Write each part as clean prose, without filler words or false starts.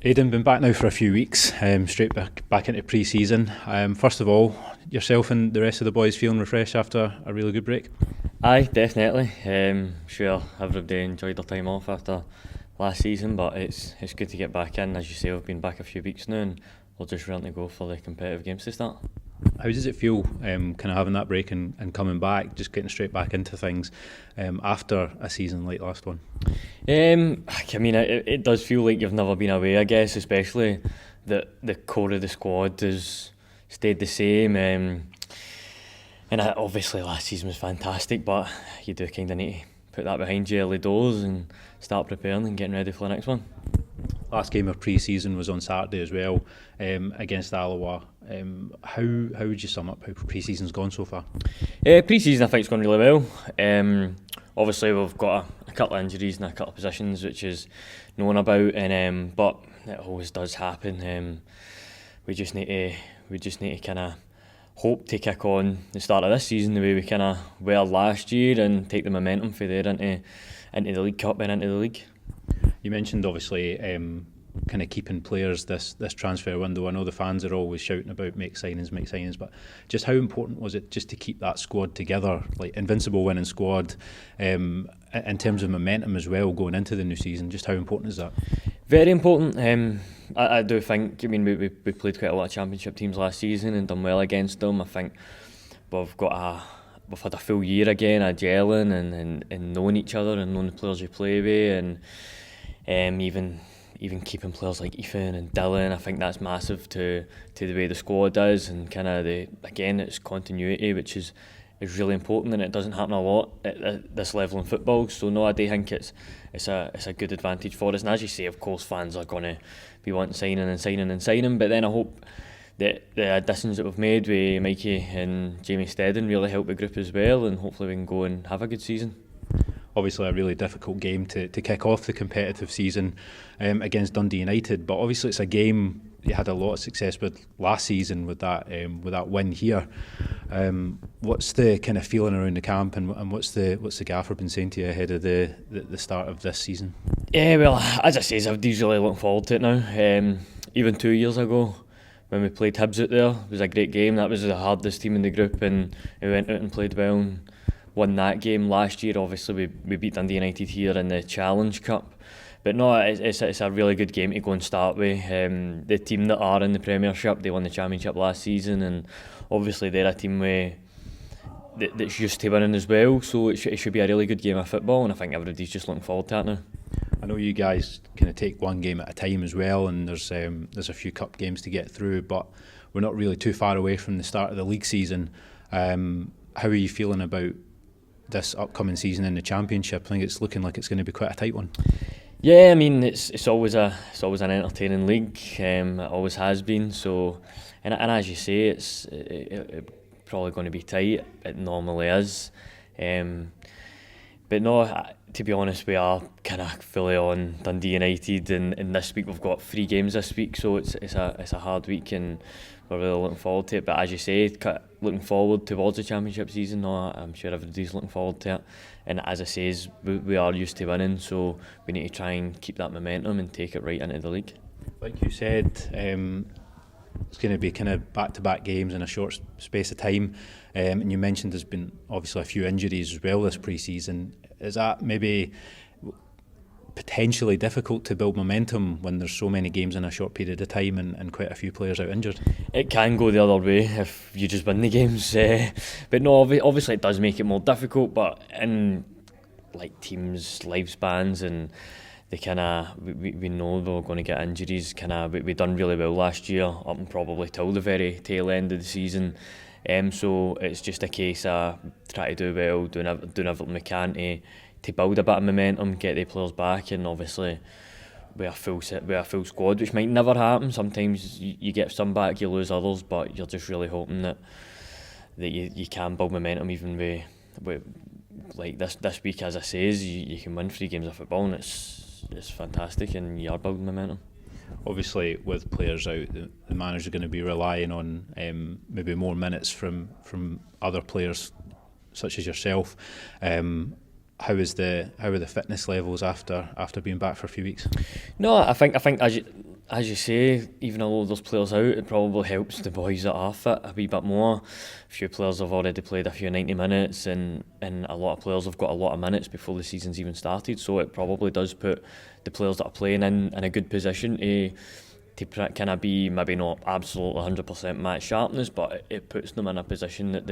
Aidan, been back now for a few weeks, straight back into pre-season. First of all, yourself and the rest of the boys feeling refreshed after a really good break? Aye, definitely. Sure, everybody enjoyed their time off after last season, but it's good to get back in. As you say, we've been back a few weeks now, and we're just ready to go for the competitive games to start. How does it feel, kind of having that break and coming back, just getting straight back into things after a season like last one? I mean, it does feel like you've never been away, I guess, especially that the core of the squad has stayed the same. Obviously last season was fantastic, but you do kind of need to put that behind you early doors and start preparing and getting ready for the next one. Last game of pre-season was on Saturday as well, against Alloa. How would you sum up how pre-season's gone so far? Pre-season I think it's gone really well. Obviously we've got a couple of injuries in a couple of positions, which is known about, and but it always does happen. We just need to kind of hope to kick on the start of this season the way we kind of were last year and take the momentum from there into the League Cup and into the league. You mentioned obviously kind of keeping players this transfer window. I know the fans are always shouting about make signings, but just how important was it just to keep that squad together, like invincible winning squad, in terms of momentum as well going into the new season? Just how important is that? Very important. I do think, I mean, we played quite a lot of championship teams last season and done well against them. I think we've had a full year again of gelling and knowing each other and knowing the players you play with, and even keeping players like Ethan and Dylan. I think that's massive to the way the squad is, and kind of it's continuity, which is really important, and it doesn't happen a lot at this level in football. So no, I do think it's a good advantage for us. And as you say, of course, fans are going to be wanting signing, but then I hope that the additions that we've made with Mikey and Jamie Steddon really help the group as well, and hopefully we can go and have a good season. Obviously a really difficult game to kick off the competitive season against Dundee United, but obviously it's a game you had a lot of success with last season with that win here. What's the kind of feeling around the camp, and what's the gaffer been saying to you ahead of the start of this season? Yeah, well, as I say, I've really looking forward to it now. Even 2 years ago when we played Hibs out there, it was a great game. That was the hardest team in the group, and we went out and played well and won that game. Last year obviously we beat Dundee United here in the Challenge Cup, but no, it's a really good game to go and start with. The team that are in the Premiership, they won the Championship last season, and obviously they're a team that's used to winning as well, so it should be a really good game of football, and I think everybody's just looking forward to it now. I know you guys kind of take one game at a time as well, and there's a few cup games to get through, but we're not really too far away from the start of the league season. How are you feeling about this upcoming season in the Championship? I think it's looking like it's going to be quite a tight one. Yeah, I mean it's always an entertaining league. It always has been. So, and as you say, it's probably going to be tight. It normally is. But no, to be honest, we are kind of fully on Dundee United, and this week we've got 3 games this week, so it's a hard week, and we're really looking forward to it. But as you say, looking forward towards the Championship season, no, I'm sure everybody's looking forward to it. And as I say, we are used to winning, so we need to try and keep that momentum and take it right into the league. Like you said, it's going to be kind of back-to-back games in a short space of time, and you mentioned there's been obviously a few injuries as well this pre-season. Is that maybe potentially difficult to build momentum when there's so many games in a short period of time and quite a few players out injured? It can go the other way if you just win the games, but no, obviously it does make it more difficult, but in like teams' lifespans, and they kind of we know we're going to get injuries. We done really well last year up and probably till the very tail end of the season. So it's just a case of trying to do well, doing everything we can to build a bit of momentum, get the players back, and obviously with a full squad, which might never happen. Sometimes you get some back, you lose others, but you're just really hoping that you can build momentum even with like this week. As I say, you can win 3 games of football, and it's fantastic, and you are building momentum. Obviously, with players out, the manager's going to be relying on maybe more minutes from other players, such as yourself. How are the fitness levels after being back for a few weeks? No, I think as you say, even though there's players out, it probably helps the boys that are fit a wee bit more. A few players have already played a few 90 minutes, and a lot of players have got a lot of minutes before the season's even started, so it probably does put the players that are playing in a good position to kind of be maybe not absolutely 100% match sharpness, but it puts them in a position that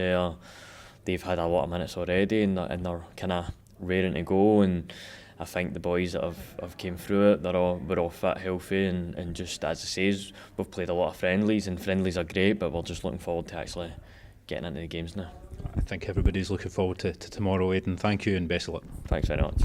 they've had a lot of minutes already, and they're kind of raring to go. And I think the boys that have came through it, we're all fit, healthy, and just as I say, we've played a lot of friendlies, and friendlies are great, but we're just looking forward to actually getting into the games now. I think everybody's looking forward to tomorrow, Aidan. Thank you and best of luck. Thanks very much.